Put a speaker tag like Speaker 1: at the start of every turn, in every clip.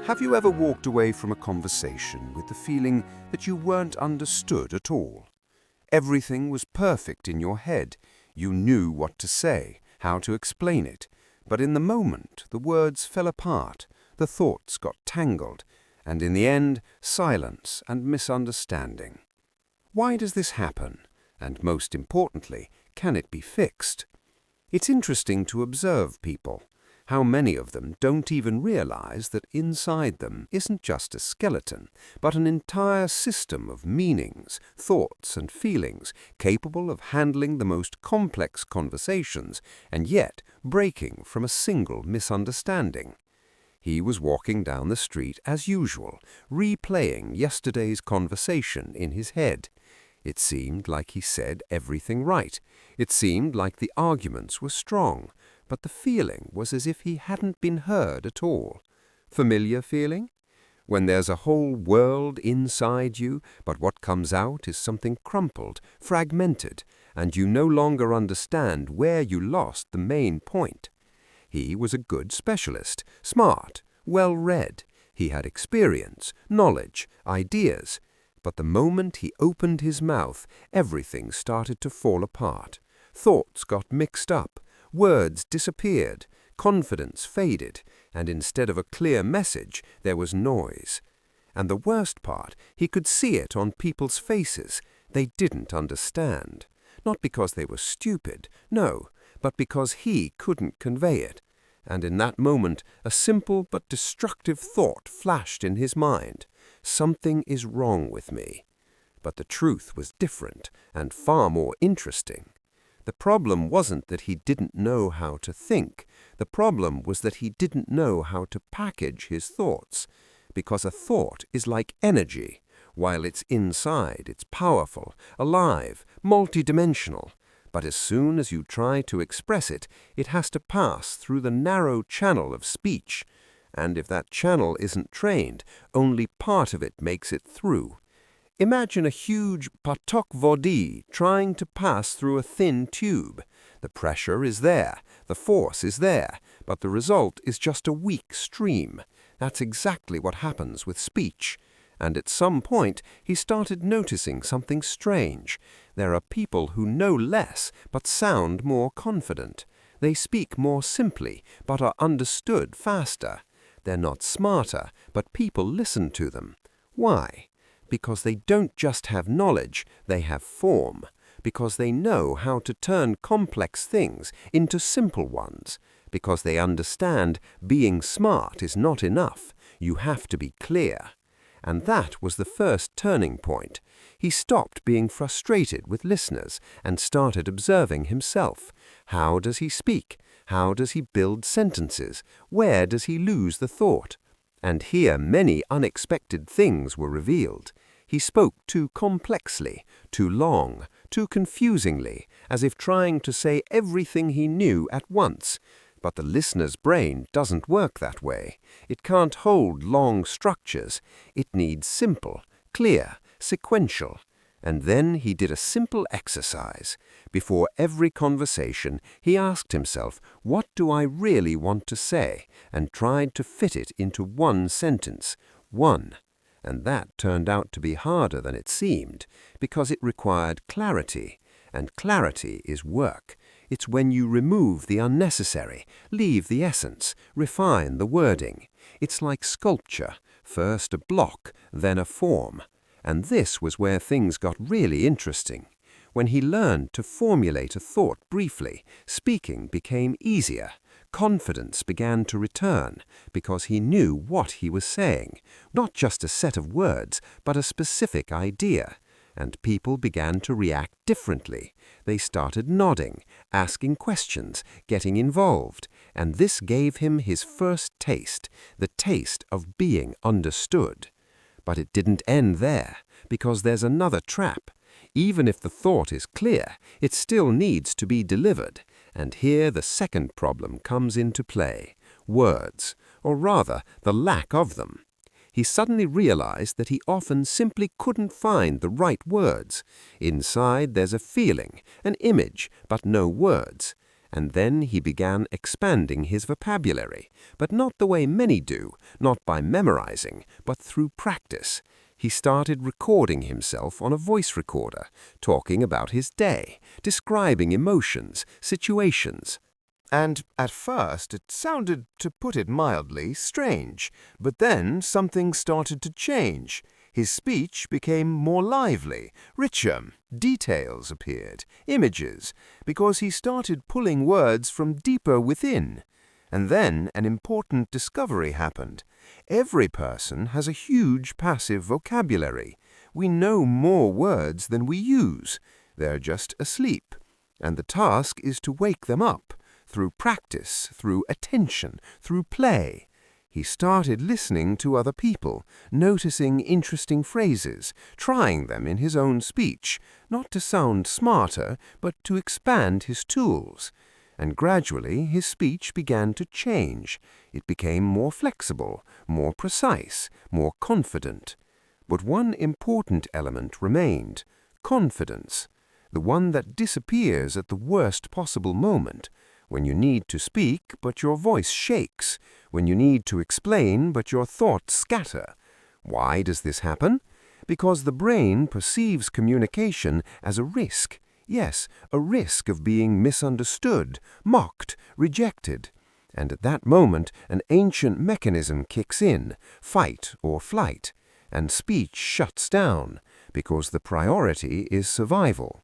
Speaker 1: Have you ever walked away from a conversation with the feeling that you weren't understood at all? Everything was perfect in your head. You knew what to say, how to explain it. But in the moment, the words fell apart, the thoughts got tangled, and in the end, silence and misunderstanding. Why does this happen? And most importantly, can it be fixed? It's interesting to observe people. How many of them don't even realize that inside them isn't just a skeleton, but an entire system of meanings, thoughts, and feelings capable of handling the most complex conversations and yet breaking from a single misunderstanding. He was walking down the street as usual, replaying yesterday's conversation in his head. It seemed like he said everything right. It seemed like the arguments were strong. But the feeling was as if he hadn't been heard at all. Familiar feeling? When there's a whole world inside you, but what comes out is something crumpled, fragmented, and you no longer understand where you lost the main point. He was a good specialist, smart, well-read. He had experience, knowledge, ideas. But the moment he opened his mouth, everything started to fall apart. Thoughts got mixed up. Words disappeared, confidence faded, and instead of a clear message, there was noise. And the worst part, he could see it on people's faces. They didn't understand. Not because they were stupid, no, but because he couldn't convey it. And in that moment, a simple but destructive thought flashed in his mind. Something is wrong with me. But the truth was different and far more interesting. The problem wasn't that he didn't know how to think. The problem was that he didn't know how to package his thoughts. Because a thought is like energy. While it's inside, it's powerful, alive, multidimensional. But as soon as you try to express it, it has to pass through the narrow channel of speech. And if that channel isn't trained, only part of it makes it through. Imagine a huge patok vodi trying to pass through a thin tube. The pressure is there, the force is there, but the result is just a weak stream. That's exactly what happens with speech. And at some point, he started noticing something strange. There are people who know less, but sound more confident. They speak more simply, but are understood faster. They're not smarter, but people listen to them. Why? Because they don't just have knowledge, they have form. Because they know how to turn complex things into simple ones. Because they understand being smart is not enough. You have to be clear. And that was the first turning point. He stopped being frustrated with listeners and started observing himself. How does he speak? How does he build sentences? Where does he lose the thought? And here many unexpected things were revealed. He spoke too complexly, too long, too confusingly, as if trying to say everything he knew at once. But the listener's brain doesn't work that way. It can't hold long structures. It needs simple, clear, sequential. And then he did a simple exercise. Before every conversation, he asked himself, what do I really want to say? And tried to fit it into one sentence. One. And that turned out to be harder than it seemed, because it required clarity. And clarity is work. It's when you remove the unnecessary, leave the essence, refine the wording. It's like sculpture, first a block, then a form. And this was where things got really interesting. When he learned to formulate a thought briefly, speaking became easier. Confidence began to return because he knew what he was saying, not just a set of words, but a specific idea. And people began to react differently. They started nodding, asking questions, getting involved. And this gave him his first taste, the taste of being understood. But it didn't end there, because there's another trap. Even if the thought is clear, it still needs to be delivered. And here the second problem comes into play: words, or rather, the lack of them. He suddenly realized that he often simply couldn't find the right words. Inside there's a feeling, an image, but no words. And then he began expanding his vocabulary, but not the way many do, not by memorizing, but through practice. He started recording himself on a voice recorder, talking about his day, describing emotions, situations. And at first it sounded, to put it mildly, strange, but then something started to change. His speech became more lively, richer, details appeared, images, because he started pulling words from deeper within. And then an important discovery happened. Every person has a huge passive vocabulary. We know more words than we use. They're just asleep. And the task is to wake them up, through practice, through attention, through play. He started listening to other people, noticing interesting phrases, trying them in his own speech, not to sound smarter, but to expand his tools. And gradually his speech began to change. It became more flexible, more precise, more confident. But one important element remained: confidence, the one that disappears at the worst possible moment. When you need to speak, but your voice shakes. When you need to explain, but your thoughts scatter. Why does this happen? Because the brain perceives communication as a risk. Yes, a risk of being misunderstood, mocked, rejected. And at that moment, an ancient mechanism kicks in, fight or flight, and speech shuts down, because the priority is survival.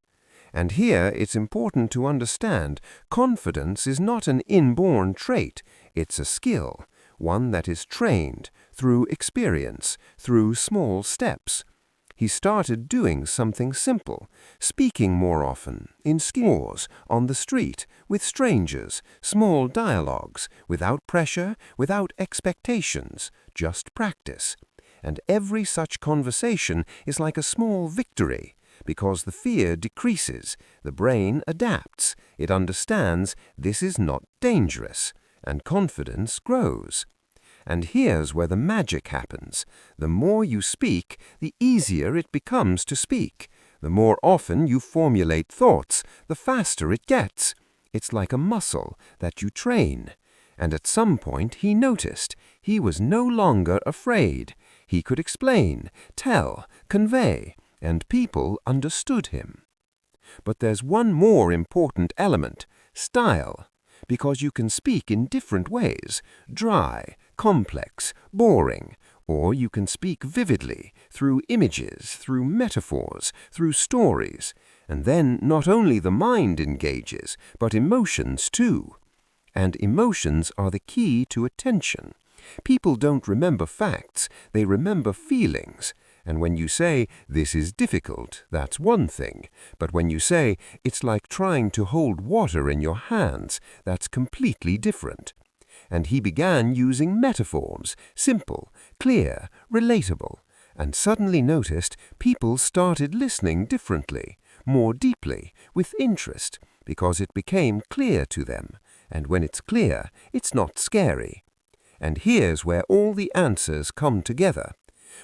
Speaker 1: And here it's important to understand confidence is not an inborn trait, it's a skill, one that is trained through experience, through small steps. He started doing something simple, speaking more often, in stores, on the street, with strangers, small dialogues, without pressure, without expectations, just practice. And every such conversation is like a small victory. Because the fear decreases, the brain adapts, it understands this is not dangerous, and confidence grows. And here's where the magic happens. The more you speak, the easier it becomes to speak. The more often you formulate thoughts, the faster it gets. It's like a muscle that you train. And at some point he noticed he was no longer afraid. He could explain, tell, convey, and people understood him. But there's one more important element: style, because you can speak in different ways: dry, complex, boring, or you can speak vividly, through images, through metaphors, through stories, and then not only the mind engages, but emotions too. And emotions are the key to attention. People don't remember facts, they remember feelings. And when you say, this is difficult, that's one thing. But when you say, it's like trying to hold water in your hands, that's completely different. And he began using metaphors, simple, clear, relatable, and suddenly noticed people started listening differently, more deeply, with interest, because it became clear to them. And when it's clear, it's not scary. And here's where all the answers come together.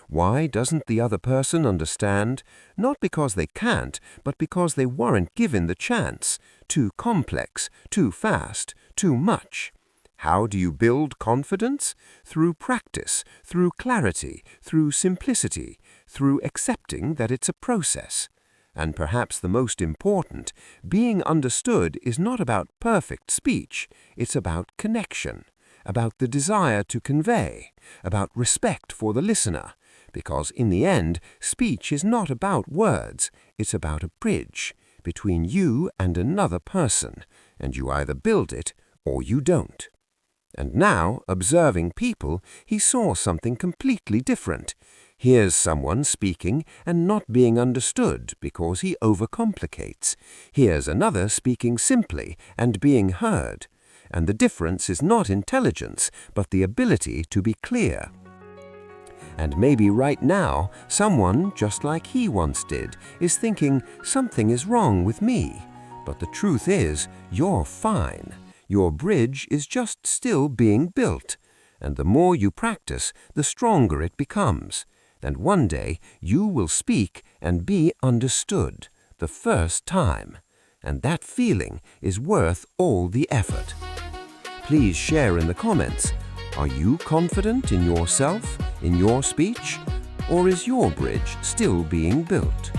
Speaker 1: Why doesn't the other person understand? Not because they can't, but because they weren't given the chance. Too complex, too fast, too much. How do you build confidence? Through practice, through clarity, through simplicity, through accepting that it's a process. And perhaps the most important, being understood is not about perfect speech, it's about connection, about the desire to convey, about respect for the listener, because in the end, speech is not about words, it's about a bridge between you and another person, and you either build it or you don't. And now, observing people, he saw something completely different. Here's someone speaking and not being understood because he overcomplicates. Here's another speaking simply and being heard. And the difference is not intelligence, but the ability to be clear. And maybe right now, someone, just like he once did, is thinking something is wrong with me. But the truth is, you're fine. Your bridge is just still being built. And the more you practice, the stronger it becomes. And one day, you will speak and be understood, the first time.
Speaker 2: and that feeling is worth all the effort. Please share in the comments. Are you confident in yourself, in your speech, or is your bridge still being built?